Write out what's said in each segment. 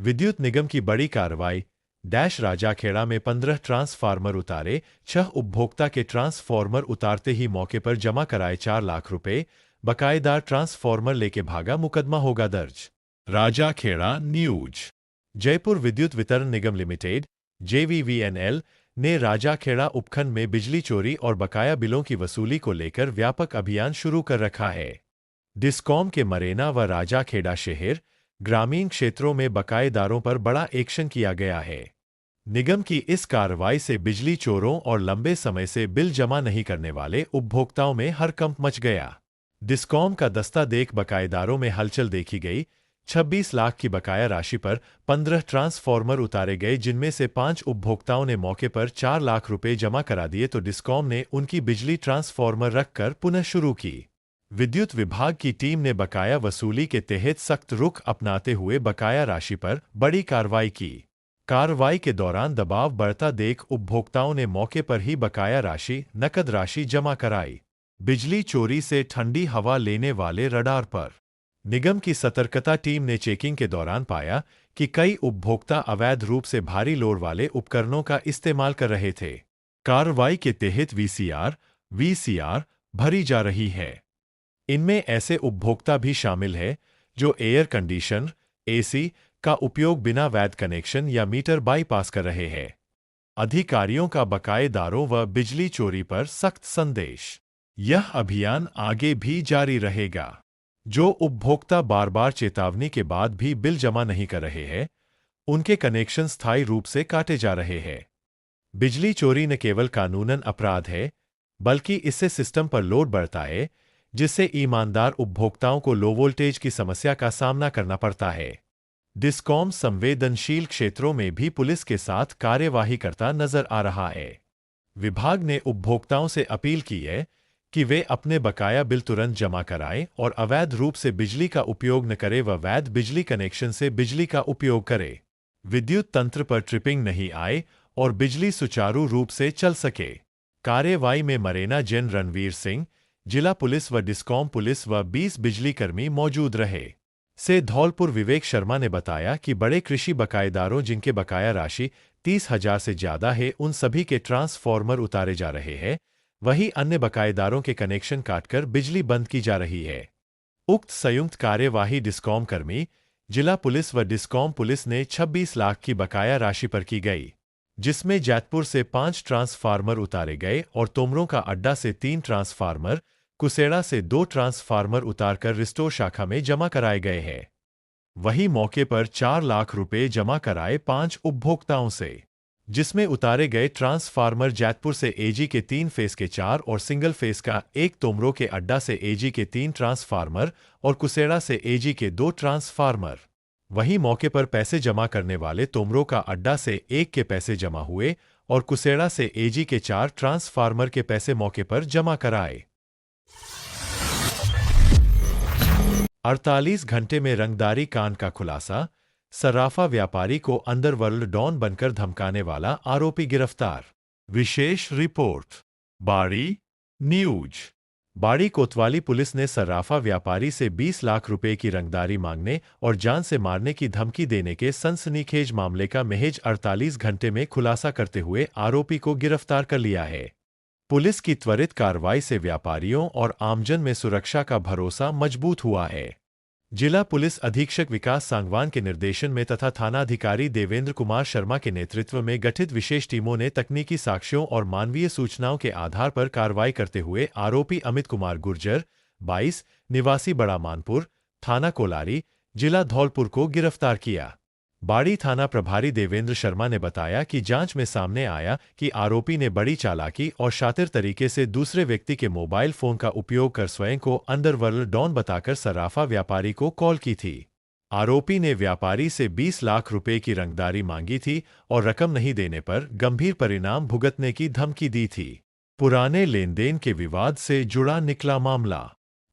विद्युत निगम की बड़ी कार्रवाई। राजाखेड़ा में 15 ट्रांसफार्मर उतारे। 6 उपभोक्ता के ट्रांसफार्मर उतारते ही मौके पर जमा कराए 4 लाख रुपए। बकायेदार ट्रांसफार्मर लेके भागा, मुकदमा होगा दर्ज। राजाखेड़ा न्यूज। जयपुर विद्युत वितरण निगम लिमिटेड JVVNL ने राजाखेड़ा उपखंड में बिजली चोरी और बकाया बिलों की वसूली को लेकर व्यापक अभियान शुरू कर रखा है। डिस्कॉम के मरेना व राजाखेड़ा शहर ग्रामीण क्षेत्रों में बकायेदारों पर बड़ा एक्शन किया गया है। निगम की इस कार्रवाई से बिजली चोरों और लंबे समय से बिल जमा नहीं करने वाले उपभोक्ताओं में हड़कंप मच गया। डिस्कॉम का दस्ता देख बकायेदारों में हलचल देखी गई। 26 लाख की बकाया राशि पर 15 ट्रांसफार्मर उतारे गए, जिनमें से 5 उपभोक्ताओं ने मौके पर 4 लाख रुपए जमा करा दिए तो डिस्कॉम ने उनकी बिजली ट्रांसफार्मर रखकर पुनः शुरू की। विद्युत विभाग की टीम ने बकाया वसूली के तहत सख्त रुख अपनाते हुए बकाया राशि पर बड़ी कार्रवाई की। कार्रवाई के दौरान दबाव बढ़ता देख उपभोक्ताओं ने मौके पर ही बकाया राशि, नकद राशि जमा कराई। बिजली चोरी से ठंडी हवा लेने वाले रडार पर। निगम की सतर्कता टीम ने चेकिंग के दौरान पाया कि कई उपभोक्ता अवैध रूप से भारी लोड वाले उपकरणों का इस्तेमाल कर रहे थे। कार्रवाई के तहत VCR भरी जा रही है। इनमें ऐसे उपभोक्ता भी शामिल हैं जो एयर कंडीशनर AC का उपयोग बिना वैध कनेक्शन या मीटर बाईपास कर रहे हैं। अधिकारियों का बकायेदारों व बिजली चोरी पर सख्त संदेश। यह अभियान आगे भी जारी रहेगा। जो उपभोक्ता बार बार चेतावनी के बाद भी बिल जमा नहीं कर रहे हैं, उनके कनेक्शन स्थायी रूप से काटे जा रहे हैं। बिजली चोरी न केवल कानूनन अपराध है, बल्कि इससे सिस्टम पर लोड बढ़ता है, जिससे ईमानदार उपभोक्ताओं को लो वोल्टेज की समस्या का सामना करना पड़ता है। डिस्कॉम संवेदनशील क्षेत्रों में भी पुलिस के साथ कार्यवाही करता नजर आ रहा है। विभाग ने उपभोक्ताओं से अपील की है कि वे अपने बकाया बिल तुरंत जमा कराएं और अवैध रूप से बिजली का उपयोग न करें व वैध बिजली कनेक्शन से बिजली का उपयोग करें। विद्युत तंत्र पर ट्रिपिंग नहीं आए और बिजली सुचारू रूप से चल सके। कार्यवाही में मरेना जन रणवीर सिंह, जिला पुलिस व डिस्कॉम पुलिस व 20 बिजली कर्मी मौजूद रहे। से धौलपुर विवेक शर्मा ने बताया कि बड़े कृषि बकायेदारों जिनके बकाया राशि 30,000 से ज्यादा है, उन सभी के ट्रांसफार्मर उतारे जा रहे हैं। वहीं अन्य बकायेदारों के कनेक्शन काटकर बिजली बंद की जा रही है। उक्त संयुक्त कार्यवाही डिस्कॉम कर्मी, जिला पुलिस व डिस्कॉम पुलिस ने 26 लाख की बकाया राशि पर की गई, जिसमें जैतपुर से 5 ट्रांसफार्मर उतारे गए और तोमरों का अड्डा से 3 ट्रांसफार्मर, कुसेड़ा से 2 ट्रांसफार्मर उतारकर रिस्टोर शाखा में जमा कराए गए हैं। वहीं मौके पर 4 लाख रुपए जमा कराए 5 उपभोक्ताओं से, जिसमें उतारे गए ट्रांसफार्मर जैतपुर से AG के 3 फेस के 4 और सिंगल फेस का 1, तोमरों के अड्डा से AG के 3 ट्रांसफार्मर और कुसेड़ा से AG के 2 ट्रांसफार्मर। वहीं मौके पर पैसे जमा करने वाले तोमरों का अड्डा से 1 के पैसे जमा हुए और कुसेड़ा से AG के 4 ट्रांसफार्मर के पैसे मौके पर जमा कराए। 48 घंटे में रंगदारी कांड का खुलासा। सर्राफा व्यापारी को अंडरवर्ल्ड डॉन बनकर धमकाने वाला आरोपी गिरफ्तार। विशेष रिपोर्ट। बाड़ी न्यूज। बाड़ी कोतवाली पुलिस ने सर्राफा व्यापारी से 20 लाख रुपए की रंगदारी मांगने और जान से मारने की धमकी देने के सनसनीखेज मामले का महज 48 घंटे में खुलासा करते हुए आरोपी को गिरफ्तार कर लिया है। पुलिस की त्वरित कार्रवाई से व्यापारियों और आमजन में सुरक्षा का भरोसा मजबूत हुआ है। जिला पुलिस अधीक्षक विकास सांगवान के निर्देशन में तथा थानाधिकारी देवेंद्र कुमार शर्मा के नेतृत्व में गठित विशेष टीमों ने तकनीकी साक्ष्यों और मानवीय सूचनाओं के आधार पर कार्रवाई करते हुए आरोपी अमित कुमार गुर्जर, 22, निवासी बड़ा मानपुर, थाना कोलारी, जिला धौलपुर को गिरफ्तार किया। बाड़ी थाना प्रभारी देवेंद्र शर्मा ने बताया कि जांच में सामने आया कि आरोपी ने बड़ी चालाकी और शातिर तरीके से दूसरे व्यक्ति के मोबाइल फोन का उपयोग कर स्वयं को अंडरवर्ल्ड डॉन बताकर सर्राफा व्यापारी को कॉल की थी। आरोपी ने व्यापारी से 20 लाख रुपए की रंगदारी मांगी थी और रकम नहीं देने पर गंभीर परिणाम भुगतने की धमकी दी थी। पुराने लेनदेन के विवाद से जुड़ा निकला मामला।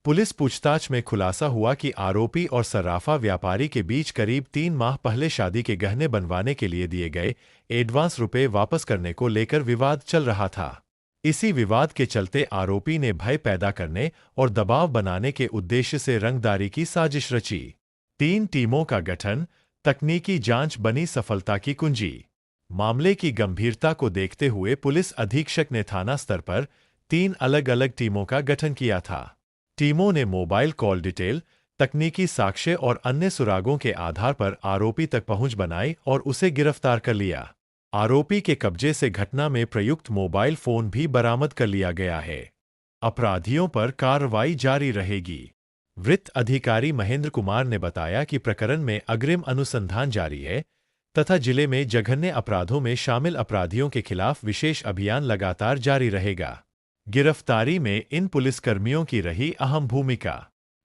पुलिस पूछताछ में खुलासा हुआ कि आरोपी और सर्राफा व्यापारी के बीच करीब 3 माह पहले शादी के गहने बनवाने के लिए दिए गए एडवांस रुपए वापस करने को लेकर विवाद चल रहा था। इसी विवाद के चलते आरोपी ने भय पैदा करने और दबाव बनाने के उद्देश्य से रंगदारी की साजिश रची। 3 टीमों का गठन, तकनीकी जांच बनी सफलता की कुंजी। मामले की गंभीरता को देखते हुए पुलिस अधीक्षक ने थाना स्तर पर 3 अलग-अलग टीमों का गठन किया था। टीमों ने मोबाइल कॉल डिटेल, तकनीकी साक्ष्य और अन्य सुरागों के आधार पर आरोपी तक पहुंच बनाई और उसे गिरफ्तार कर लिया। आरोपी के कब्जे से घटना में प्रयुक्त मोबाइल फोन भी बरामद कर लिया गया है। अपराधियों पर कार्रवाई जारी रहेगी। वृत्त अधिकारी महेंद्र कुमार ने बताया कि प्रकरण में अग्रिम अनुसंधान जारी है तथा जिले में जघन्य अपराधों में शामिल अपराधियों के खिलाफ विशेष अभियान लगातार जारी रहेगा। गिरफ्तारी में इन पुलिसकर्मियों की रही अहम भूमिका।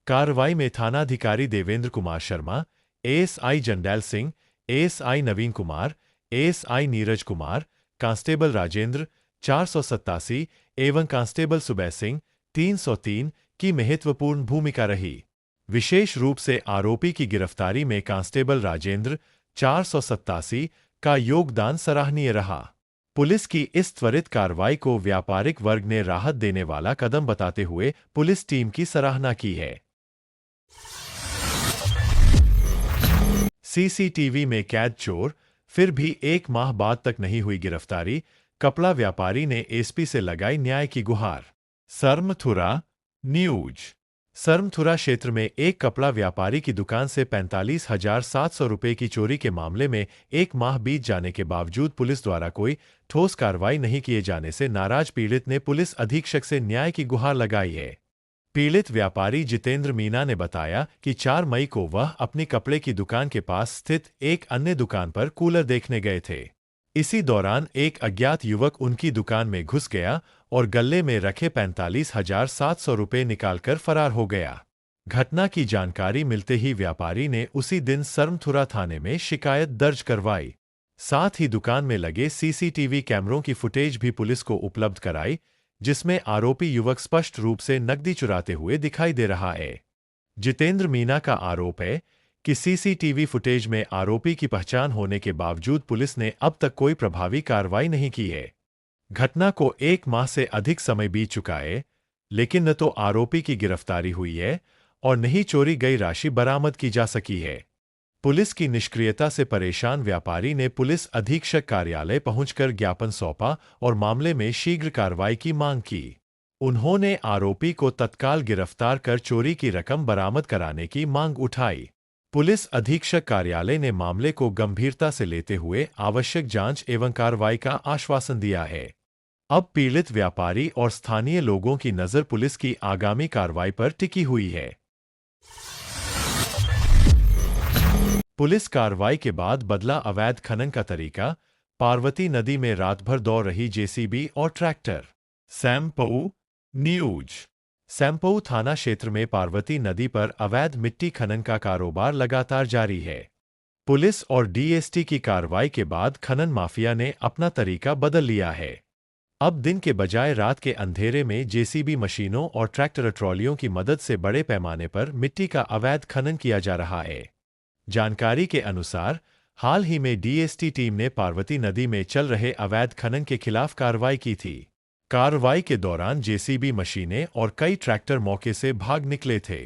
कार्रवाई में थानाधिकारी देवेंद्र कुमार शर्मा, एएसआई जंडैल सिंह, एएसआई नवीन कुमार, एएसआई नीरज कुमार, कांस्टेबल राजेंद्र 487 एवं कांस्टेबल सुबह सिंह 303 की महत्वपूर्ण भूमिका रही। विशेष रूप से आरोपी की गिरफ्तारी में कांस्टेबल राजेंद्र 487 का योगदान सराहनीय रहा। पुलिस की इस त्वरित कार्रवाई को व्यापारिक वर्ग ने राहत देने वाला कदम बताते हुए पुलिस टीम की सराहना की है। सीसीटीवी में कैद चोर, फिर भी 1 माह बाद तक नहीं हुई गिरफ्तारी। कपड़ा व्यापारी ने एसपी से लगाई न्याय की गुहार। सरमथुरा न्यूज। सरमथुरा क्षेत्र में एक कपड़ा व्यापारी की दुकान से 45,700 रुपये की चोरी के मामले में 1 माह बीत जाने के बावजूद पुलिस द्वारा कोई ठोस कार्रवाई नहीं किए जाने से नाराज पीड़ित ने पुलिस अधीक्षक से न्याय की गुहार लगाई है। पीड़ित व्यापारी जितेंद्र मीना ने बताया कि 4 मई को वह अपनी कपड़े की दुकान के पास स्थित एक अन्य दुकान पर कूलर देखने गए थे। इसी दौरान एक अज्ञात युवक उनकी दुकान में घुस गया और गल्ले में रखे 45,700 रुपये निकालकर फरार हो गया। घटना की जानकारी मिलते ही व्यापारी ने उसी दिन सरमथुरा थाने में शिकायत दर्ज करवाई। साथ ही दुकान में लगे सीसीटीवी कैमरों की फुटेज भी पुलिस को उपलब्ध कराई, जिसमें आरोपी युवक स्पष्ट रूप से नकदी चुराते हुए दिखाई दे रहा है। जितेंद्र मीना का आरोप है कि सीसीटीवी फुटेज में आरोपी की पहचान होने के बावजूद पुलिस ने अब तक कोई प्रभावी कार्रवाई नहीं की है। घटना को 1 माह से अधिक समय बीत चुका है, लेकिन न तो आरोपी की गिरफ्तारी हुई है और न ही चोरी गई राशि बरामद की जा सकी है। पुलिस की निष्क्रियता से परेशान व्यापारी ने पुलिस अधीक्षक कार्यालय पहुंचकर ज्ञापन सौंपा और मामले में शीघ्र कार्रवाई की मांग की। उन्होंने आरोपी को तत्काल गिरफ्तार कर चोरी की रकम बरामद कराने की मांग उठाई। पुलिस अधीक्षक कार्यालय ने मामले को गंभीरता से लेते हुए आवश्यक जांच एवं कार्रवाई का आश्वासन दिया है। अब पीड़ित व्यापारी और स्थानीय लोगों की नजर पुलिस की आगामी कार्रवाई पर टिकी हुई है। पुलिस कार्रवाई के बाद बदला अवैध खनन का तरीका। पार्वती नदी में रात भर दौड़ रही जेसीबी और ट्रैक्टर। सैम्पऊ न्यूज। सैम्पऊ थाना क्षेत्र में पार्वती नदी पर अवैध मिट्टी खनन का कारोबार लगातार जारी है। पुलिस और डीएसटी की कार्रवाई के बाद खनन माफिया ने अपना तरीका बदल लिया है। अब दिन के बजाय रात के अंधेरे में जेसीबी मशीनों और ट्रैक्टर ट्रॉलियों की मदद से बड़े पैमाने पर मिट्टी का अवैध खनन किया जा रहा है। जानकारी के अनुसार हाल ही में डीएसटी टीम ने पार्वती नदी में चल रहे अवैध खनन के खिलाफ कार्रवाई की थी। कार्रवाई के दौरान जेसीबी मशीनें और कई ट्रैक्टर मौके से भाग निकले थे।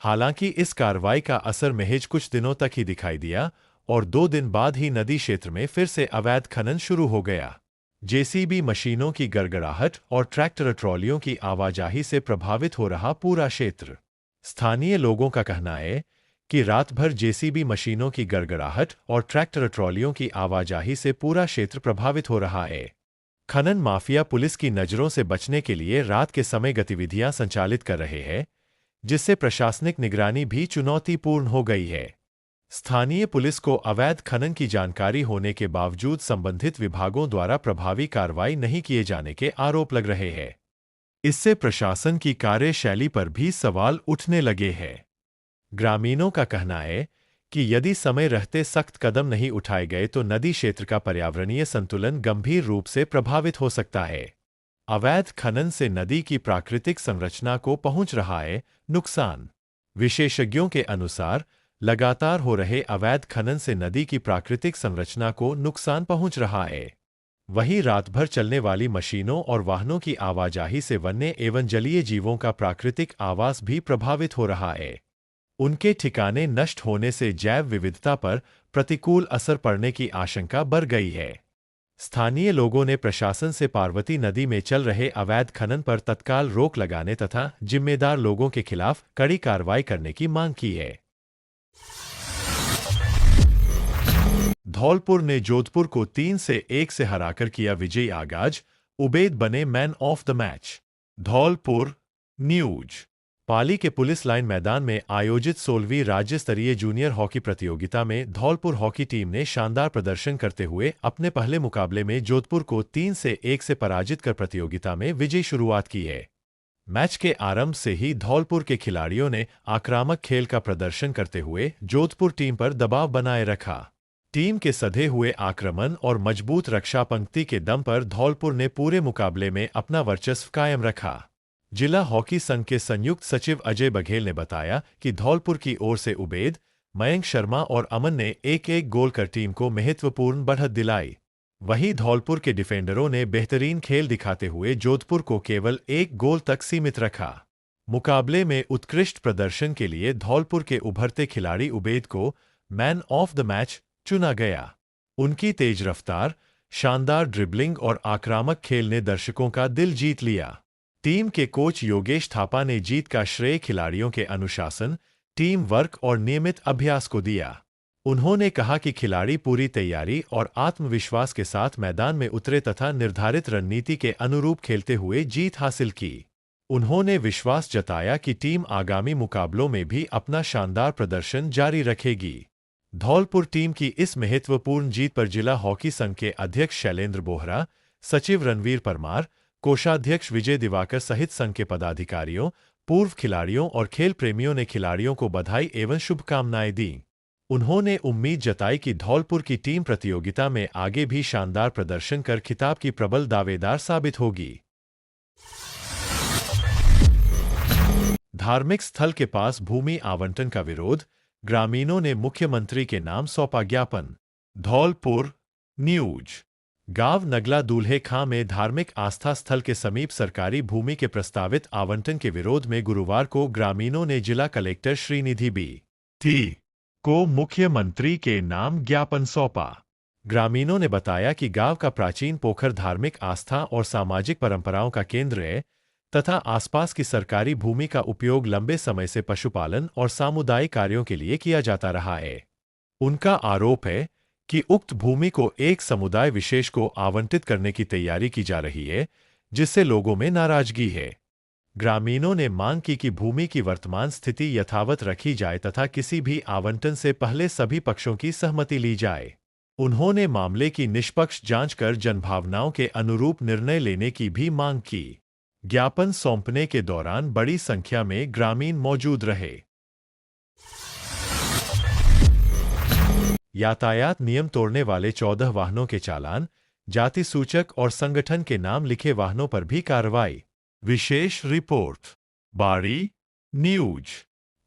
हालांकि इस कार्रवाई का असर महज कुछ दिनों तक ही दिखाई दिया और 2 दिन बाद ही नदी क्षेत्र में फिर से अवैध खनन शुरू हो गया। जेसीबी मशीनों की गड़गड़ाहट और ट्रैक्टर ट्रॉलियों की आवाजाही से प्रभावित हो रहा पूरा क्षेत्र। स्थानीय लोगों का कहना है कि रात भर जेसीबी मशीनों की गड़गड़ाहट और ट्रैक्टर ट्रॉलियों की आवाजाही से पूरा क्षेत्र प्रभावित हो रहा है। खनन माफिया पुलिस की नजरों से बचने के लिए रात के समय गतिविधियां संचालित कर रहे हैं, जिससे प्रशासनिक निगरानी भी चुनौतीपूर्ण हो गई है। स्थानीय पुलिस को अवैध खनन की जानकारी होने के बावजूद संबंधित विभागों द्वारा प्रभावी कार्रवाई नहीं किए जाने के आरोप लग रहे हैं। इससे प्रशासन की कार्यशैली पर भी सवाल उठने लगे हैं। ग्रामीणों का कहना है कि यदि समय रहते सख्त कदम नहीं उठाए गए तो नदी क्षेत्र का पर्यावरणीय संतुलन गंभीर रूप से प्रभावित हो सकता है। अवैध खनन से नदी की प्राकृतिक संरचना को पहुंच रहा है नुकसान। विशेषज्ञों के अनुसार लगातार हो रहे अवैध खनन से नदी की प्राकृतिक संरचना को नुकसान पहुंच रहा है। वहीं रात भर चलने वाली मशीनों और वाहनों की आवाजाही से वन्य एवं जलीय जीवों का प्राकृतिक आवास भी प्रभावित हो रहा है। उनके ठिकाने नष्ट होने से जैव विविधता पर प्रतिकूल असर पड़ने की आशंका बढ़ गई है। स्थानीय लोगों ने प्रशासन से पार्वती नदी में चल रहे अवैध खनन पर तत्काल रोक लगाने तथा जिम्मेदार लोगों के खिलाफ कड़ी कार्रवाई करने की मांग की है। धौलपुर ने जोधपुर को 3-1 से हराकर किया विजयी आगाज, उबैद बने man of the match. Dholpur news. Pali के पुलिस लाइन मैदान में आयोजित 16वीं राज्य स्तरीय जूनियर हॉकी प्रतियोगिता में धौलपुर हॉकी टीम ने शानदार प्रदर्शन करते हुए अपने पहले मुकाबले में जोधपुर को 3-1 से पराजित कर प्रतियोगिता में विजयी शुरुआत की है। मैच के आरंभ से ही धौलपुर के खिलाड़ियों ने आक्रामक खेल का प्रदर्शन करते हुए जोधपुर टीम पर दबाव बनाए रखा। टीम के सधे हुए आक्रमण और मजबूत रक्षा पंक्ति के दम पर धौलपुर ने पूरे मुकाबले में अपना वर्चस्व कायम रखा। जिला हॉकी संघ के संयुक्त सचिव अजय बघेल ने बताया कि धौलपुर की ओर से उबैद, मयंक शर्मा और अमन ने एक गोल कर टीम को महत्वपूर्ण बढ़त दिलाई। वहीं धौलपुर के डिफेंडरों ने बेहतरीन खेल दिखाते हुए जोधपुर को केवल 1 गोल तक सीमित रखा। मुकाबले में उत्कृष्ट प्रदर्शन के लिए धौलपुर के उभरते खिलाड़ी उबैद को मैन ऑफ द मैच चुना गया। उनकी तेज रफ्तार, शानदार ड्रिबलिंग और आक्रामक खेल ने दर्शकों का दिल जीत लिया। टीम के कोच योगेश थापा ने जीत का श्रेय खिलाड़ियों के अनुशासन, टीम वर्क और नियमित अभ्यास को दिया। उन्होंने कहा कि खिलाड़ी पूरी तैयारी और आत्मविश्वास के साथ मैदान में उतरे तथा निर्धारित रणनीति के अनुरूप खेलते हुए जीत हासिल की। उन्होंने विश्वास जताया कि टीम आगामी मुकाबलों में भी अपना शानदार प्रदर्शन जारी रखेगी। धौलपुर टीम की इस महत्वपूर्ण जीत पर जिला हॉकी संघ के अध्यक्ष शैलेंद्र बोहरा, सचिव रणवीर परमार, कोषाध्यक्ष विजय दिवाकर सहित संघ के पदाधिकारियों, पूर्व खिलाड़ियों और खेल प्रेमियों ने खिलाड़ियों को बधाई एवं शुभकामनाएं दी। उन्होंने उम्मीद जताई कि धौलपुर की टीम प्रतियोगिता में आगे भी शानदार प्रदर्शन कर खिताब की प्रबल दावेदार साबित होगी। धार्मिक स्थल के पास भूमि आवंटन का विरोध, ग्रामीणों ने मुख्यमंत्री के नाम सौंपा ज्ञापन। धौलपुर न्यूज। गांव नगला दूल्हे खां में धार्मिक आस्था स्थल के समीप सरकारी भूमि के प्रस्तावित आवंटन के विरोध में गुरुवार को ग्रामीणों ने जिला कलेक्टर श्रीनिधि बी को मुख्यमंत्री के नाम ज्ञापन सौंपा। ग्रामीणों ने बताया कि गांव का प्राचीन पोखर धार्मिक आस्था और सामाजिक परंपराओं का केंद्र है तथा आसपास की सरकारी भूमि का उपयोग लंबे समय से पशुपालन और सामुदायिक कार्यों के लिए किया जाता रहा है। उनका आरोप है कि उक्त भूमि को एक समुदाय विशेष को आवंटित करने की तैयारी की जा रही है, जिससे लोगों में नाराजगी है। ग्रामीणों ने मांग की कि भूमि की वर्तमान स्थिति यथावत रखी जाए तथा किसी भी आवंटन से पहले सभी पक्षों की सहमति ली जाए। उन्होंने मामले की निष्पक्ष जांच कर जनभावनाओं के अनुरूप निर्णय लेने की भी मांग की। ज्ञापन सौंपने के दौरान बड़ी संख्या में ग्रामीण मौजूद रहे। यातायात नियम तोड़ने वाले 14 वाहनों के चालान, जाति सूचक और संगठन के नाम लिखे वाहनों पर भी कार्रवाई। विशेष रिपोर्ट बाड़ी न्यूज।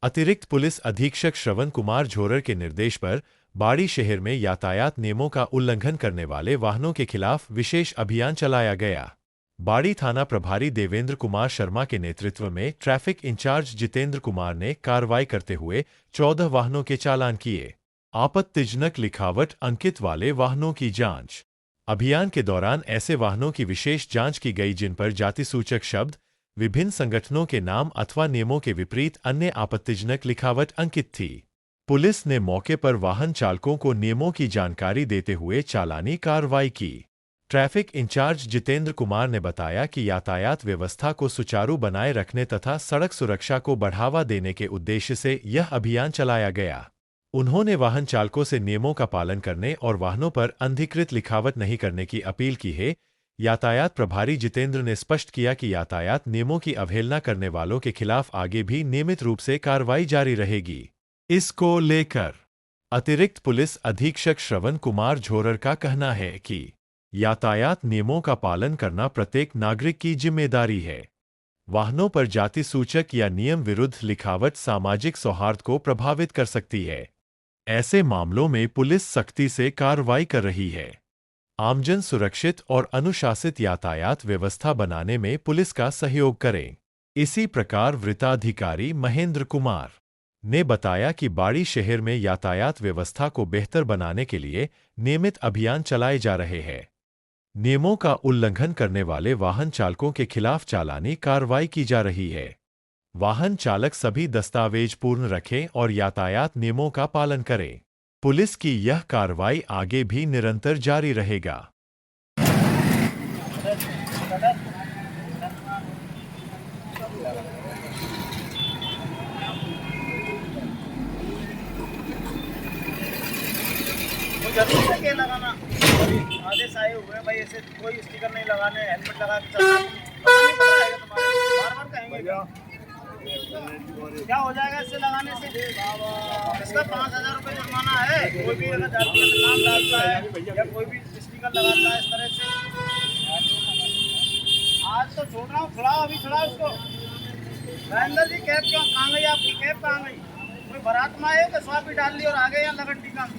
अतिरिक्त पुलिस अधीक्षक श्रवण कुमार झोरर के निर्देश पर बाड़ी शहर में यातायात नियमों का उल्लंघन करने वाले वाहनों के खिलाफ विशेष अभियान चलाया गया। बाड़ी थाना प्रभारी देवेंद्र कुमार शर्मा के नेतृत्व में ट्रैफिक इंचार्ज जितेंद्र कुमार ने कार्रवाई करते हुए 14 वाहनों के चालान किए। आपत्तिजनक लिखावट अंकित वाले वाहनों की जांच। अभियान के दौरान ऐसे वाहनों की विशेष जांच की गई जिन पर जाति सूचक शब्द, विभिन्न संगठनों के नाम अथवा नियमों के विपरीत अन्य आपत्तिजनक लिखावट अंकित थी। पुलिस ने मौके पर वाहन चालकों को नियमों की जानकारी देते हुए चालानी कार्रवाई की। ट्रैफिक इंचार्ज जितेंद्र कुमार ने बताया कि यातायात व्यवस्था को सुचारू बनाए रखने तथा सड़क सुरक्षा को बढ़ावा देने के उद्देश्य से यह अभियान चलाया गया। उन्होंने वाहन चालकों से नियमों का पालन करने और वाहनों पर अनधिकृत लिखावट नहीं करने की अपील की है। यातायात प्रभारी जितेंद्र ने स्पष्ट किया कि यातायात नियमों की अवहेलना करने वालों के खिलाफ आगे भी नियमित रूप से कार्रवाई जारी रहेगी। इसको लेकर अतिरिक्त पुलिस अधीक्षक श्रवण कुमार झोरर का कहना है कि यातायात नियमों का पालन करना प्रत्येक नागरिक की जिम्मेदारी है। वाहनों पर जाति सूचक या नियम विरुद्ध लिखावट सामाजिक सौहार्द को प्रभावित कर सकती है। ऐसे मामलों में पुलिस सख्ती से कार्रवाई कर रही है। आमजन सुरक्षित और अनुशासित यातायात व्यवस्था बनाने में पुलिस का सहयोग करें। इसी प्रकार वृत्ताधिकारी महेंद्र कुमार ने बताया कि बाड़ी शहर में यातायात व्यवस्था को बेहतर बनाने के लिए नियमित अभियान चलाए जा रहे हैं। नियमों का उल्लंघन करने वाले वाहन चालकों के खिलाफ चालानी कार्रवाई की जा रही है। वाहन चालक सभी दस्तावेज पूर्ण रखें और यातायात नियमों का पालन करें। पुलिस की यह कार्रवाई आगे भी निरंतर जारी रहेगा। जल्दी से क्या लगाना, आदेश आए हुए हैं भाई, ऐसे कोई स्टिकर नहीं लगाने, हेलमेट लगा के चलना। पता नहीं पड़ रहा है तुम्हारे, बार-बार कहेंगे क्या हो जाएगा इससे लगाने से? इसका 5,000 रुपये जुर्माना है। कोई भी अगर जाति का नाम डालता है या कोई भी स्टिकर लगाता है इस तरह से। आज तो छोड़ रहा हूँ, छुड़ाओ अभी, छुड़ाओ उसको। महेंद्र जी कैब क्यों, कहाँ गई आपकी कैब, कहाँ गई? कोई बारात में आए तो स्वाद भी डाल ली और आ गए यहाँ लगन टीका।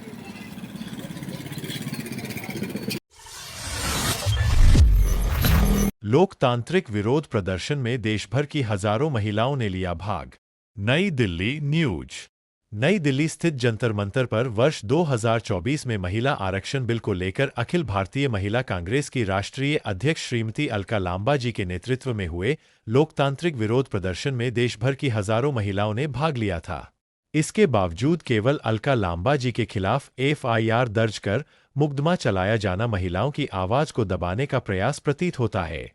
लोकतांत्रिक विरोध प्रदर्शन में देश भर की हजारों महिलाओं ने लिया भाग। नई दिल्ली न्यूज। नई दिल्ली स्थित जंतर मंतर पर वर्ष 2024 में महिला आरक्षण बिल को लेकर अखिल भारतीय महिला कांग्रेस की राष्ट्रीय अध्यक्ष श्रीमती अलका लांबा जी के नेतृत्व में हुए लोकतांत्रिक विरोध प्रदर्शन में देश भर की हजारों महिलाओं ने भाग लिया था। इसके बावजूद केवल अलका लांबा जी के खिलाफ एफआईआर दर्ज कर मुकदमा चलाया जाना महिलाओं की आवाज को दबाने का प्रयास प्रतीत होता है।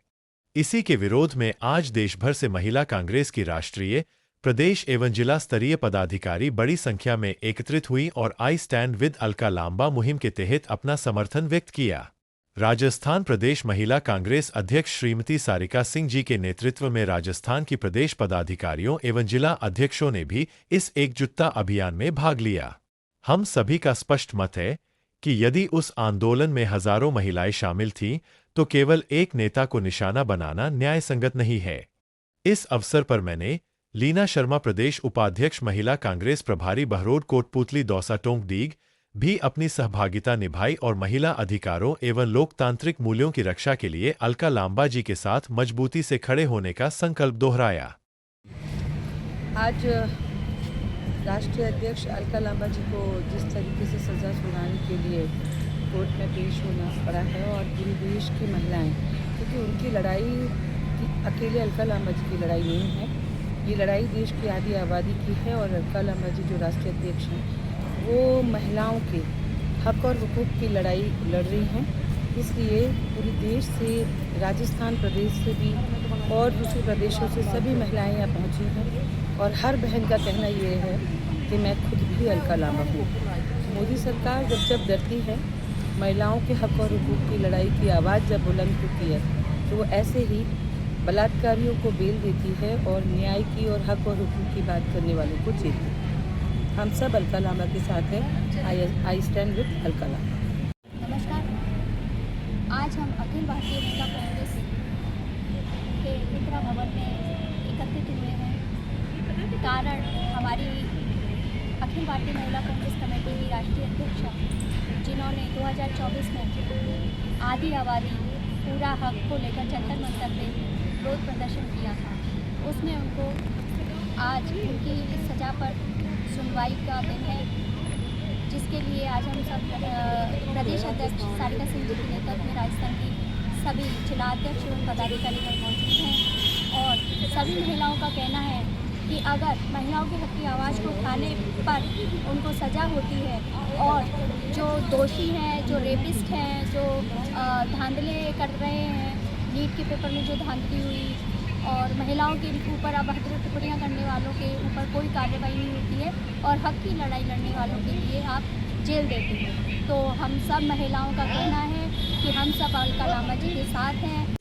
इसी के विरोध में आज देश भर से महिला कांग्रेस की राष्ट्रीय, प्रदेश एवं जिला स्तरीय पदाधिकारी बड़ी संख्या में एकत्रित हुई और I stand with Alka Lamba मुहिम के तहत अपना समर्थन व्यक्त किया। राजस्थान प्रदेश महिला कांग्रेस अध्यक्ष श्रीमती सारिका सिंह जी के नेतृत्व में राजस्थान की प्रदेश पदाधिकारियों एवं जिला अध्यक्षों ने भी इस एकजुटता अभियान में भाग लिया। हम सभी का स्पष्ट मत है कि यदि उस आंदोलन में हजारों महिलाएं शामिल थीं, तो केवल एक नेता को निशाना बनाना न्याय संगत नहीं है। इस अवसर पर मैंने लीना शर्मा प्रदेश उपाध्यक्ष महिला कांग्रेस प्रभारी बहरोड कोटपुतली दौसा टोंक दीग भी अपनी सहभागिता निभाई और महिला अधिकारों एवं लोकतांत्रिक मूल्यों की रक्षा के लिए अलका लांबा जी के साथ मजबूती से खड़े होने का संकल्प दोहराया। आज राष्ट्रीय अध्यक्ष अलका लांबा जी को जिस तरीके से सज़ा सुनाने के लिए कोर्ट में पेश होना पड़ा है और पूरे देश की महिलाएं, क्योंकि उनकी लड़ाई अकेले अलका लांबा जी की लड़ाई नहीं है, ये लड़ाई देश की आधी आबादी की है। और अलका लांबा जी जो राष्ट्रीय अध्यक्ष हैं वो महिलाओं के हक और हुकूक की लड़ाई लड़ रही हैं। इसलिए पूरे देश से, राजस्थान प्रदेश से भी और दूसरे प्रदेशों से सभी महिलाएं यहाँ पहुँची हैं और हर बहन का कहना ये है कि मैं खुद भी अलका लांबा हूँ। मोदी सरकार जब डरती है, महिलाओं के हक और हुकूक की लड़ाई की आवाज़ जब बुलंद होती है, तो वो ऐसे ही बलात्कारियों को बेल देती है और न्याय की और हक और हुकूक की बात करने वालों को जेल देती है। हम सब अलका लांबा के साथ हैं। I stand with Alka Lamba. नमस्कार। आज हम अखिल भारतीय महिला कांग्रेस के इंदिरा भवन में एकत्रित हुए हैं। कारण हमारी अखिल भारतीय महिला कांग्रेस कमेटी की राष्ट्रीय अध्यक्ष जिन्होंने 2024 में आधी आबादी पूरा हक को लेकर जंतर मंतर में विरोध प्रदर्शन किया था, उसमें उनको आज उनकी सज़ा पर सुनवाई का दिन है, जिसके लिए आज हम सब प्रदेश अध्यक्ष सारिका सिंह जी के नेतृत्व में राजस्थान की सभी जिलाध्यक्ष एवं पदाधिकारी मौजूद हैं। और सभी महिलाओं का कहना है कि अगर महिलाओं के हक की आवाज़ को उठाने पर उनको सज़ा होती है और जो दोषी हैं, जो रेपिस्ट हैं, जो धांधले कर रहे हैं, नीट के पेपर में जो धांधली हुई और महिलाओं के ऊपर अभद्र टिप्पणियाँ करने वालों के ऊपर कोई कार्रवाई नहीं होती है और हक की लड़ाई लड़ने वालों के लिए आप जेल देते हैं, तो हम सब महिलाओं का कहना है कि हम सब अलका लांबा जी के साथ हैं।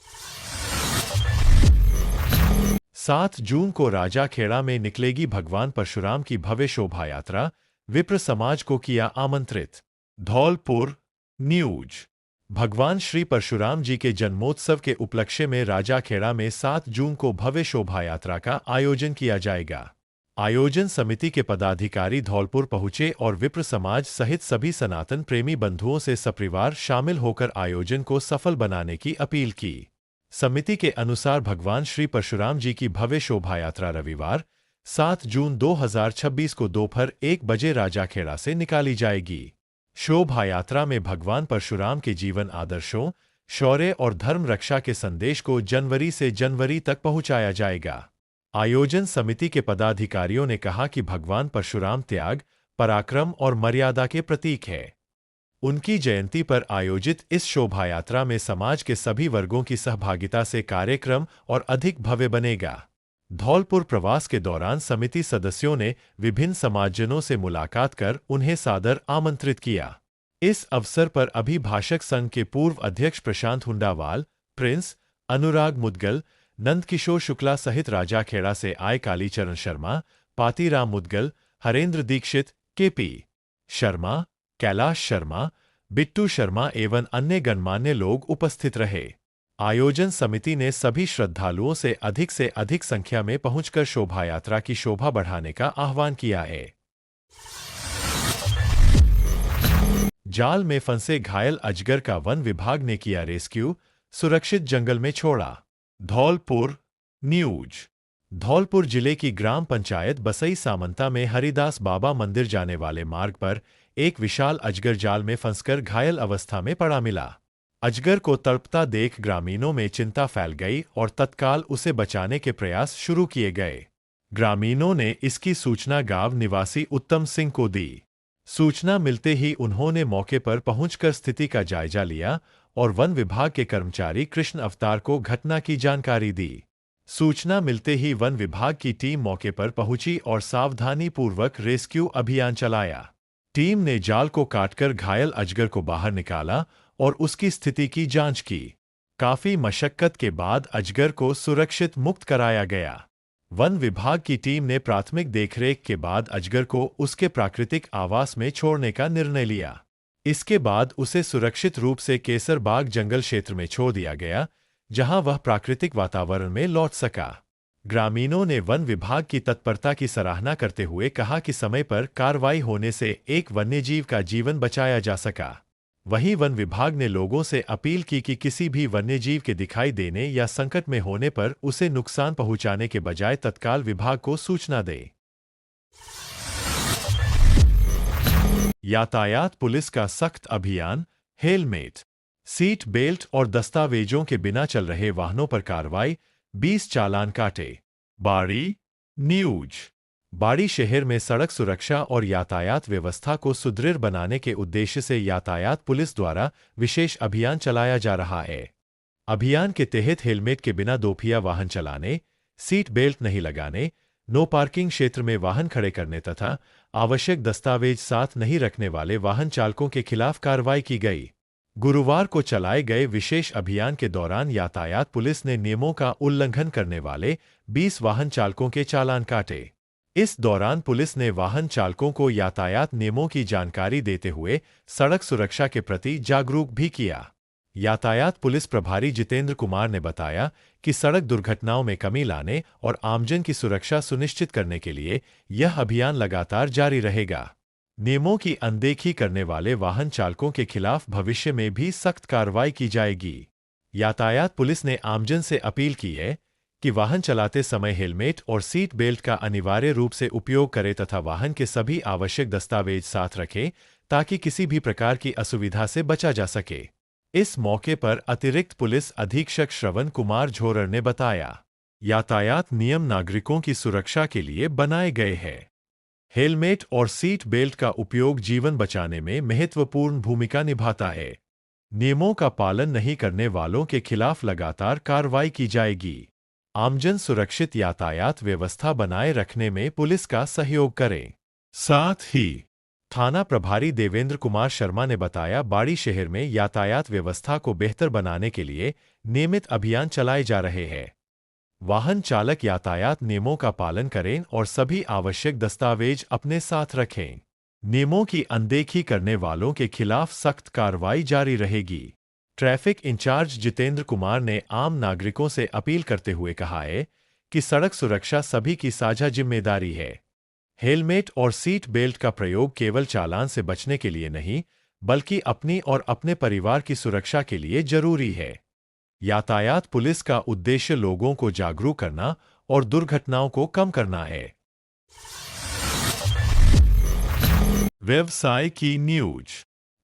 7 जून को राजाखेड़ा में निकलेगी भगवान परशुराम की भव्य शोभा यात्रा, विप्र समाज को किया आमंत्रित। धौलपुर न्यूज। भगवान श्री परशुराम जी के जन्मोत्सव के उपलक्ष्य में राजाखेड़ा में 7 जून को भव्य शोभा यात्रा का आयोजन किया जाएगा। आयोजन समिति के पदाधिकारी धौलपुर पहुंचे और विप्र समाज सहित सभी सनातन प्रेमी बंधुओं से सपरिवार शामिल होकर आयोजन को सफल बनाने की अपील की। समिति के अनुसार भगवान श्री परशुराम जी की भव्य शोभा यात्रा रविवार 7 जून 2026 को दोपहर 1 बजे राजाखेड़ा से निकाली जाएगी। शोभा यात्रा में भगवान परशुराम के जीवन आदर्शों, शौर्य और धर्म रक्षा के संदेश को जनवरी से जनवरी तक पहुंचाया जाएगा। आयोजन समिति के पदाधिकारियों ने कहा कि भगवान परशुराम त्याग, पराक्रम और मर्यादा के प्रतीक है। उनकी जयंती पर आयोजित इस शोभा यात्रा में समाज के सभी वर्गों की सहभागिता से कार्यक्रम और अधिक भव्य बनेगा। धौलपुर प्रवास के दौरान समिति सदस्यों ने विभिन्न समाजजनों से मुलाकात कर उन्हें सादर आमंत्रित किया। इस अवसर पर अभिभाषक संघ के पूर्व अध्यक्ष प्रशांत हुंडावाल, प्रिंस, अनुराग मुदगल, नंदकिशोर शुक्ला सहित राजाखेड़ा से आए कालीचरण शर्मा, पातीराम मुदगल, हरेंद्र दीक्षित, केपी शर्मा, कैलाश शर्मा, बिट्टू शर्मा एवं अन्य गणमान्य लोग उपस्थित रहे। आयोजन समिति ने सभी श्रद्धालुओं से अधिक संख्या में पहुंचकर शोभा यात्रा की शोभा बढ़ाने का आह्वान किया है। जाल में फंसे घायल अजगर का वन विभाग ने किया रेस्क्यू, सुरक्षित जंगल में छोड़ा। धौलपुर न्यूज। धौलपुर जिले की ग्राम पंचायत बसई सामंता में हरिदास बाबा मंदिर जाने वाले मार्ग पर एक विशाल अजगर जाल में फंसकर घायल अवस्था में पड़ा मिला। अजगर को तड़पता देख ग्रामीणों में चिंता फैल गई और तत्काल उसे बचाने के प्रयास शुरू किए गए। ग्रामीणों ने इसकी सूचना गांव निवासी उत्तम सिंह को दी। सूचना मिलते ही उन्होंने मौके पर पहुंचकर स्थिति का जायजा लिया और वन विभाग के कर्मचारी कृष्ण अवतार को घटना की जानकारी दी। सूचना मिलते ही वन विभाग की टीम मौके पर पहुंची और सावधानीपूर्वक रेस्क्यू अभियान चलाया। टीम ने जाल को काटकर घायल अजगर को बाहर निकाला और उसकी स्थिति की जांच की। काफी मशक्कत के बाद अजगर को सुरक्षित मुक्त कराया गया। वन विभाग की टीम ने प्राथमिक देखरेख के बाद अजगर को उसके प्राकृतिक आवास में छोड़ने का निर्णय लिया। इसके बाद उसे सुरक्षित रूप से केसरबाग जंगल क्षेत्र में छोड़ दिया गया, जहां वह प्राकृतिक वातावरण में लौट सका। ग्रामीणों ने वन विभाग की तत्परता की सराहना करते हुए कहा कि समय पर कार्रवाई होने से एक वन्यजीव का जीवन बचाया जा सका। वहीं वन विभाग ने लोगों से अपील की कि किसी भी वन्यजीव के दिखाई देने या संकट में होने पर उसे नुकसान पहुंचाने के बजाय तत्काल विभाग को सूचना दे। यातायात पुलिस का सख्त अभियान, हेलमेट, सीट बेल्ट और दस्तावेजों के बिना चल रहे वाहनों पर कार्रवाई, 20 चालान काटे। बाड़ी न्यूज। बाड़ी शहर में सड़क सुरक्षा और यातायात व्यवस्था को सुदृढ़ बनाने के उद्देश्य से यातायात पुलिस द्वारा विशेष अभियान चलाया जा रहा है। अभियान के तहत हेलमेट के बिना दोपहिया वाहन चलाने, सीट बेल्ट नहीं लगाने, नो पार्किंग क्षेत्र में वाहन खड़े करने तथा आवश्यक दस्तावेज साथ नहीं रखने वाले वाहन चालकों के खिलाफ कार्रवाई की गई। गुरुवार को चलाए गए विशेष अभियान के दौरान यातायात पुलिस ने नियमों का उल्लंघन करने वाले 20 वाहन चालकों के चालान काटे। इस दौरान पुलिस ने वाहन चालकों को यातायात नियमों की जानकारी देते हुए सड़क सुरक्षा के प्रति जागरूक भी किया। यातायात पुलिस प्रभारी जितेंद्र कुमार ने बताया कि सड़क दुर्घटनाओं में कमी लाने और आमजन की सुरक्षा सुनिश्चित करने के लिए यह अभियान लगातार जारी रहेगा। नियमों की अनदेखी करने वाले वाहन चालकों के खिलाफ भविष्य में भी सख्त कार्रवाई की जाएगी। यातायात पुलिस ने आमजन से अपील की है कि वाहन चलाते समय हेलमेट और सीट बेल्ट का अनिवार्य रूप से उपयोग करें तथा वाहन के सभी आवश्यक दस्तावेज साथ रखें ताकि किसी भी प्रकार की असुविधा से बचा जा सके। इस मौके पर अतिरिक्त पुलिस अधीक्षक श्रवण कुमार झोरर ने बताया, यातायात नियम नागरिकों की सुरक्षा के लिए बनाए गए हैं। हेलमेट और सीट बेल्ट का उपयोग जीवन बचाने में महत्वपूर्ण भूमिका निभाता है। नियमों का पालन नहीं करने वालों के खिलाफ लगातार कार्रवाई की जाएगी। आमजन सुरक्षित यातायात व्यवस्था बनाए रखने में पुलिस का सहयोग करें। साथ ही थाना प्रभारी देवेंद्र कुमार शर्मा ने बताया, बाड़ी शहर में यातायात व्यवस्था को बेहतर बनाने के लिए नियमित अभियान चलाए जा रहे हैं। वाहन चालक यातायात नियमों का पालन करें और सभी आवश्यक दस्तावेज अपने साथ रखें। नियमों की अनदेखी करने वालों के खिलाफ सख्त कार्रवाई जारी रहेगी। ट्रैफिक इंचार्ज जितेंद्र कुमार ने आम नागरिकों से अपील करते हुए कहा है कि सड़क सुरक्षा सभी की साझा जिम्मेदारी है। हेलमेट और सीट बेल्ट का प्रयोग केवल चालान से बचने के लिए नहीं, बल्कि अपनी और अपने परिवार की सुरक्षा के लिए जरूरी है। यातायात पुलिस का उद्देश्य लोगों को जागरूक करना और दुर्घटनाओं को कम करना है। व्यवसाय की न्यूज।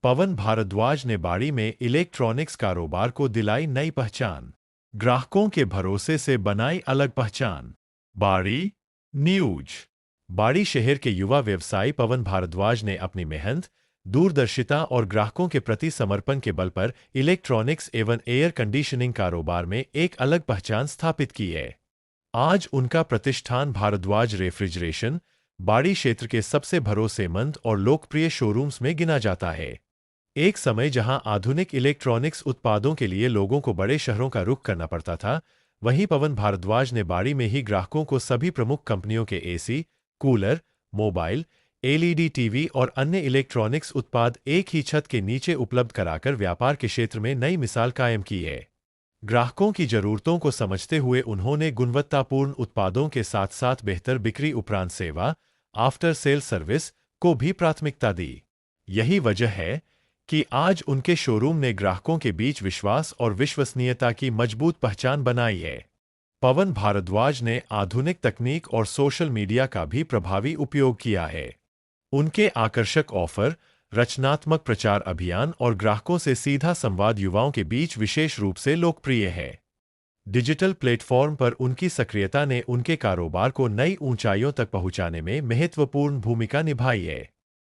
पवन भारद्वाज ने बाड़ी में इलेक्ट्रॉनिक्स कारोबार को दिलाई नई पहचान, ग्राहकों के भरोसे से बनाई अलग पहचान। बाड़ी न्यूज। बाड़ी शहर के युवा व्यवसायी पवन भारद्वाज ने अपनी मेहनत, दूरदर्शिता और ग्राहकों के प्रति समर्पण के बल पर इलेक्ट्रॉनिक्स एवं एयर कंडीशनिंग कारोबार में एक अलग पहचान स्थापित की है। आज उनका प्रतिष्ठान भारद्वाज रेफ्रिजरेशन बाड़ी क्षेत्र के सबसे भरोसेमंद और लोकप्रिय शोरूम्स में गिना जाता है। एक समय जहां आधुनिक इलेक्ट्रॉनिक्स उत्पादों के लिए लोगों को बड़े शहरों का रुख करना पड़ता था, वहीं पवन भारद्वाज ने बाड़ी में ही ग्राहकों को सभी प्रमुख कंपनियों के AC, cooler, mobile, LED TV और अन्य इलेक्ट्रॉनिक्स उत्पाद एक ही छत के नीचे उपलब्ध कराकर व्यापार के क्षेत्र में नई मिसाल कायम की है। ग्राहकों की जरूरतों को समझते हुए उन्होंने गुणवत्तापूर्ण उत्पादों के साथ साथ बेहतर बिक्री उपरांत सेवा, आफ्टर सेल सर्विस को भी प्राथमिकता दी। यही वजह है कि आज उनके शोरूम ने ग्राहकों के बीच विश्वास और विश्वसनीयता की मजबूत पहचान बनाई है। पवन भारद्वाज ने आधुनिक तकनीक और सोशल मीडिया का भी प्रभावी उपयोग किया है। उनके आकर्षक ऑफर, रचनात्मक प्रचार अभियान और ग्राहकों से सीधा संवाद युवाओं के बीच विशेष रूप से लोकप्रिय है। डिजिटल प्लेटफॉर्म पर उनकी सक्रियता ने उनके कारोबार को नई ऊंचाइयों तक पहुंचाने में महत्वपूर्ण भूमिका निभाई है।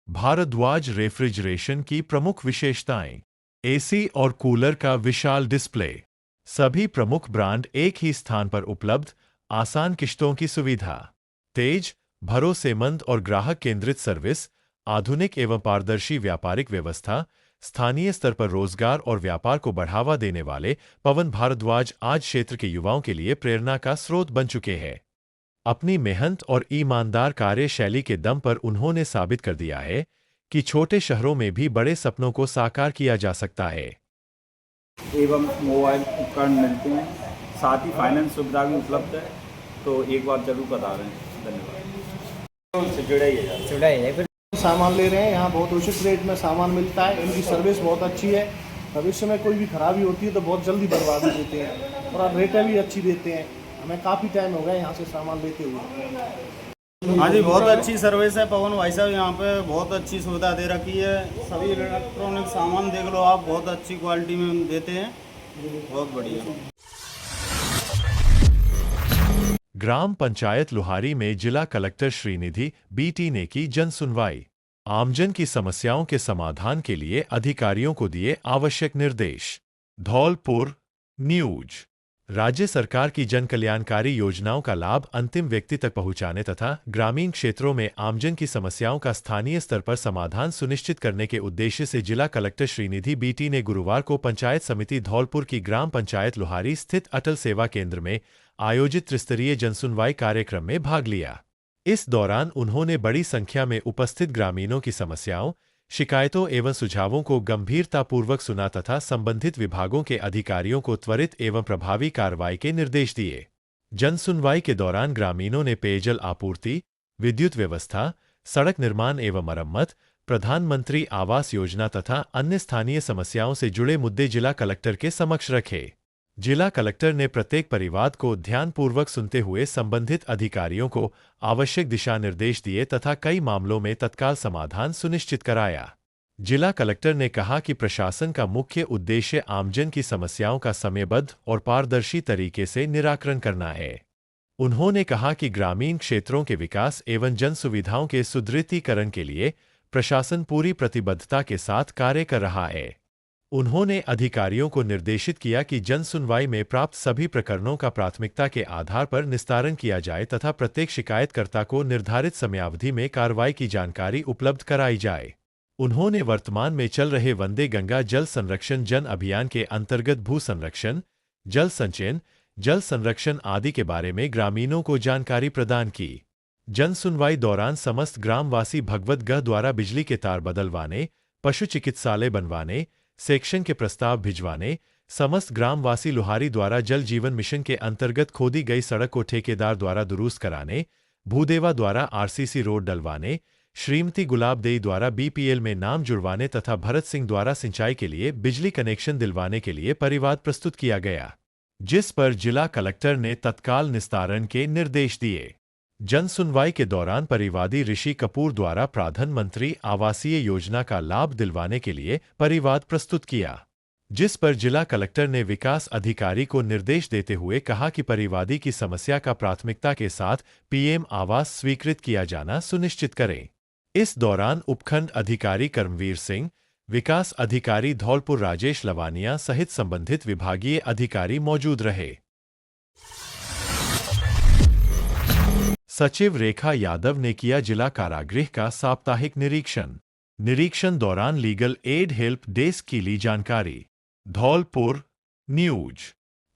भारद्वाज रेफ्रिजरेशन की प्रमुख विशेषताएं। एसी और कूलर का विशाल डिस्प्ले, सभी प्रमुख ब्रांड एक ही स्थान पर उपलब्ध, आसान किश्तों की सुविधा, तेज, भरोसेमंद और ग्राहक केंद्रित सर्विस, आधुनिक एवं पारदर्शी व्यापारिक व्यवस्था, स्थानीय स्तर पर रोजगार और व्यापार को बढ़ावा देने वाले पवन भारद्वाज आज क्षेत्र के युवाओं के लिए प्रेरणा का स्रोत बन चुके हैं। अपनी मेहनत और ईमानदार कार्यशैली के दम पर उन्होंने साबित कर दिया है कि छोटे शहरों में भी बड़े सपनों को साकार किया जा सकता है। एवं मोबाइल उपकरण मिलते हैं, साथ ही फाइनेंस सुविधा भी उपलब्ध है, तो एक बार जरूर बता रहे हैं। धन्यवाद। जुड़ा ही है। सामान ले रहे हैं, यहाँ बहुत उचित रेट में सामान मिलता है, इनकी सर्विस बहुत अच्छी है। भविष्य में कोई भी खराबी होती है तो बहुत जल्दी बनवा भी देते हैं और रेटें भी अच्छी देते हैं। हमें काफ़ी टाइम हो गया यहाँ से सामान लेते हुए। हाँ जी, बहुत अच्छी सर्विस है पवन भाई साहब, यहाँ पे बहुत अच्छी सुविधा दे रखी है। सभी इलेक्ट्रॉनिक सामान देख लो आप, बहुत अच्छी क्वालिटी में देते हैं, बहुत बढ़िया। ग्राम पंचायत लुहारी में जिला कलेक्टर श्रीनिधि बीटी ने की जन सुनवाई, आमजन की समस्याओं के समाधान के लिए अधिकारियों को दिए आवश्यक निर्देश। धौलपुर न्यूज। राज्य सरकार की जन कल्याणकारी योजनाओं का लाभ अंतिम व्यक्ति तक पहुंचाने तथा ग्रामीण क्षेत्रों में आमजन की समस्याओं का स्थानीय स्तर पर समाधान सुनिश्चित करने के उद्देश्य से जिला कलेक्टर श्रीनिधि बीटी ने गुरुवार को पंचायत समिति धौलपुर की ग्राम पंचायत लुहारी स्थित अटल सेवा केंद्र में आयोजित त्रिस्तरीय जनसुनवाई कार्यक्रम में भाग लिया। इस दौरान उन्होंने बड़ी संख्या में उपस्थित ग्रामीणों की समस्याओं, शिकायतों एवं सुझावों को गंभीरतापूर्वक सुना तथा संबंधित विभागों के अधिकारियों को त्वरित एवं प्रभावी कार्रवाई के निर्देश दिए। जनसुनवाई के दौरान ग्रामीणों ने पेयजल आपूर्ति, विद्युत व्यवस्था, सड़क निर्माण एवं मरम्मत, प्रधानमंत्री आवास योजना तथा अन्य स्थानीय समस्याओं से जुड़े मुद्दे जिला कलेक्टर के समक्ष रखे। जिला कलेक्टर ने प्रत्येक परिवाद को ध्यानपूर्वक सुनते हुए संबंधित अधिकारियों को आवश्यक दिशा निर्देश दिए तथा कई मामलों में तत्काल समाधान सुनिश्चित कराया। जिला कलेक्टर ने कहा कि प्रशासन का मुख्य उद्देश्य आमजन की समस्याओं का समयबद्ध और पारदर्शी तरीके से निराकरण करना है। उन्होंने कहा कि ग्रामीण क्षेत्रों के विकास एवं जन सुविधाओं के सुदृढ़ीकरण के लिए प्रशासन पूरी प्रतिबद्धता के साथ कार्य कर रहा है। उन्होंने अधिकारियों को निर्देशित किया कि जन सुनवाई में प्राप्त सभी प्रकरणों का प्राथमिकता के आधार पर निस्तारण किया जाए तथा प्रत्येक शिकायतकर्ता को निर्धारित समयावधि में कार्रवाई की जानकारी उपलब्ध कराई जाए। उन्होंने वर्तमान में चल रहे वंदे गंगा जल संरक्षण जन अभियान के अंतर्गत भू संरक्षण, जल संचयन, जल संरक्षण आदि के बारे में ग्रामीणों को जानकारी प्रदान की। जन सुनवाई दौरान समस्त ग्रामवासी भगवतगढ़ द्वारा बिजली के तार बदलवाने, पशु चिकित्सालय बनवाने, सेक्शन के प्रस्ताव भिजवाने, समस्त ग्रामवासी लुहारी द्वारा जल जीवन मिशन के अंतर्गत खोदी गई सड़क को ठेकेदार द्वारा दुरुस्त कराने, भूदेवा द्वारा आरसीसी रोड डलवाने, श्रीमती गुलाब देई द्वारा बीपीएल में नाम जुड़वाने तथा भरत सिंह द्वारा सिंचाई के लिए बिजली कनेक्शन दिलवाने के लिए परिवाद प्रस्तुत किया गया, जिस पर जिला कलेक्टर ने तत्काल निस्तारण के निर्देश दिए। जन सुनवाई के दौरान परिवादी ऋषि कपूर द्वारा प्रधानमंत्री आवासीय योजना का लाभ दिलवाने के लिए परिवाद प्रस्तुत किया, जिस पर जिला कलेक्टर ने विकास अधिकारी को निर्देश देते हुए कहा कि परिवादी की समस्या का प्राथमिकता के साथ पीएम आवास स्वीकृत किया जाना सुनिश्चित करें। इस दौरान उपखंड अधिकारी कर्मवीर सिंह, विकास अधिकारी धौलपुर राजेश लवानिया सहित संबंधित विभागीय अधिकारी मौजूद रहे। सचिव रेखा यादव ने किया जिला कारागृह का साप्ताहिक निरीक्षण दौरान लीगल एड हेल्प डेस्क की ली जानकारी। धौलपुर न्यूज।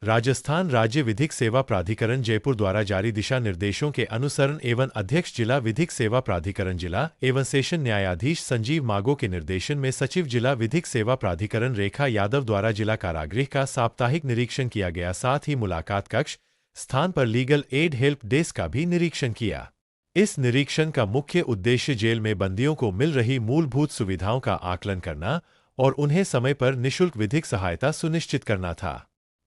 राजस्थान राज्य विधिक सेवा प्राधिकरण जयपुर द्वारा जारी दिशा निर्देशों के अनुसरण एवं अध्यक्ष जिला विधिक सेवा प्राधिकरण जिला एवं सेशन न्यायाधीश संजीव मागो के निर्देशन में सचिव जिला विधिक सेवा प्राधिकरण रेखा यादव द्वारा जिला कारागृह का साप्ताहिक निरीक्षण किया गया। साथ ही मुलाकात कक्ष स्थान पर लीगल एड हेल्प डेस्क का भी निरीक्षण किया। इस निरीक्षण का मुख्य उद्देश्य जेल में बंदियों को मिल रही मूलभूत सुविधाओं का आकलन करना और उन्हें समय पर निःशुल्क विधिक सहायता सुनिश्चित करना था।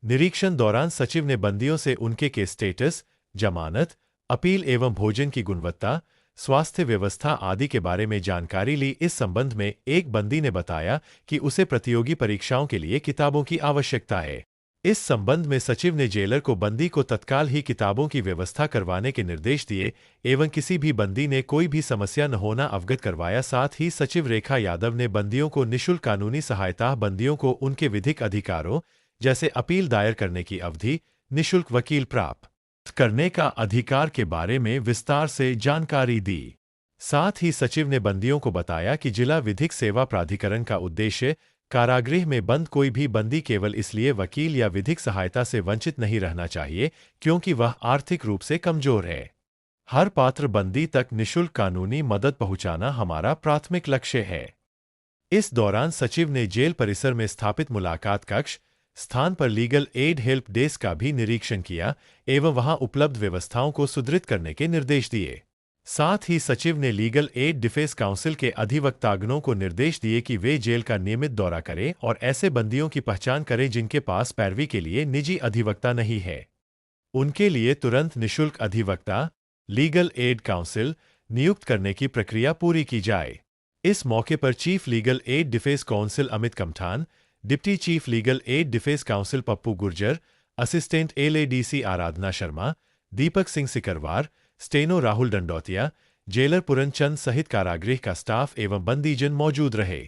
निरीक्षण दौरान सचिव ने बंदियों से उनके केस स्टेटस, जमानत, अपील एवं भोजन की गुणवत्ता, स्वास्थ्य व्यवस्था आदि के बारे में जानकारी ली। इस संबंध में एक बंदी ने बताया कि उसे प्रतियोगी परीक्षाओं के लिए किताबों की आवश्यकता है। इस संबंध में सचिव ने जेलर को बंदी को तत्काल ही किताबों की व्यवस्था करवाने के निर्देश दिए एवं किसी भी बंदी ने कोई भी समस्या न होना अवगत करवाया। साथ ही सचिव रेखा यादव ने बंदियों को निःशुल्क कानूनी सहायता, बंदियों को उनके विधिक अधिकारों जैसे अपील दायर करने की अवधि, निःशुल्क वकील प्राप्त करने का अधिकार के बारे में विस्तार से जानकारी दी। साथ ही सचिव ने बंदियों को बताया कि जिला विधिक सेवा प्राधिकरण का उद्देश्य कारागृह में बंद कोई भी बंदी केवल इसलिए वकील या विधिक सहायता से वंचित नहीं रहना चाहिए क्योंकि वह आर्थिक रूप से कमजोर है। हर पात्र बंदी तक निःशुल्क कानूनी मदद पहुंचाना हमारा प्राथमिक लक्ष्य है। इस दौरान सचिव ने जेल परिसर में स्थापित मुलाकात कक्ष स्थान पर लीगल एड हेल्प डेस्क का भी निरीक्षण किया एवं वहां उपलब्ध व्यवस्थाओं को सुदृढ़ करने के निर्देश दिए। साथ ही सचिव ने लीगल एड डिफेंस काउंसिल के अधिवक्तागणों को निर्देश दिए कि वे जेल का नियमित दौरा करें और ऐसे बंदियों की पहचान करें जिनके पास पैरवी के लिए निजी अधिवक्ता नहीं है। उनके लिए तुरंत निःशुल्क अधिवक्ता, लीगल एड काउंसिल नियुक्त करने की प्रक्रिया पूरी की जाए। इस मौके पर chief legal aid defence counsel Amit Kamthan, deputy chief legal aid defence counsel Pappu Gurjar, assistant LADC Aradhana Sharma, Deepak Singh Sikarwar, steno Rahul Dandautiya, jailer Purnachand सहित कारागृह का स्टाफ एवं बंदीजन मौजूद रहे।